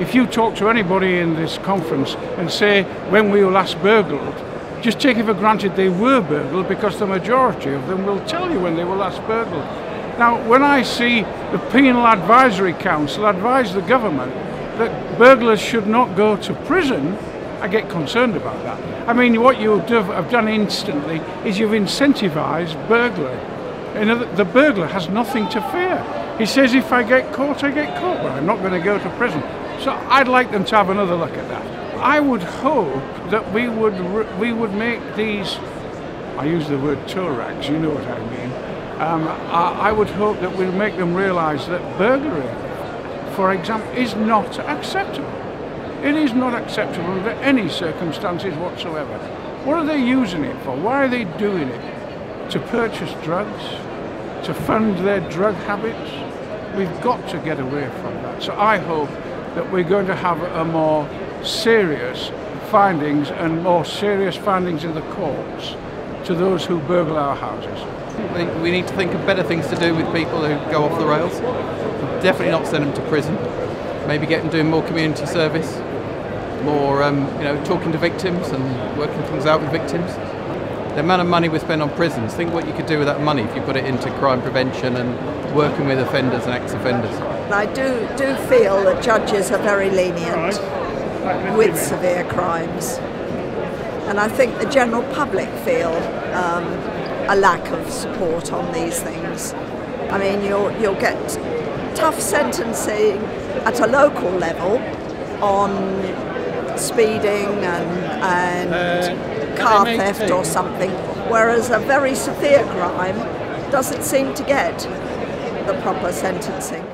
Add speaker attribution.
Speaker 1: if you talk to anybody in this conference and say when we were last burgled, just take it for granted they were burgled, because the majority of them will tell you when they were last burgled. Now, when I see the Penal Advisory Council advise the government that burglars should not go to prison, I get concerned about that. I mean, what you have done instantly is you've incentivised burglary. The burglar has nothing to fear. He says, if I get caught, I get caught, but I'm not going to go to prison. So I'd like them to have another look at that. I would hope that we would make these, I use the word tow rags, you know what I mean. I would hope that we'll make them realise that burglary, for example, is not acceptable. It is not acceptable under any circumstances whatsoever. What are they using it for? Why are they doing it? To purchase drugs? To fund their drug habits? We've got to get away from that. So I hope that we're going to have a more serious findings and more serious findings in the courts to those who burgle our houses.
Speaker 2: We need to think of better things to do with people who go off the rails. Definitely not send them to prison. Maybe get them doing more community service, more talking to victims and working things out with victims. The amount of money we spend on prisons, think what you could do with that money if you put it into crime prevention and working with offenders and ex-offenders.
Speaker 3: I do feel that judges are very lenient with severe crimes, and I think the general public feel a lack of support on these things. I mean, you'll get tough sentencing at a local level on speeding and car theft or something, whereas a very severe crime doesn't seem to get the proper sentencing.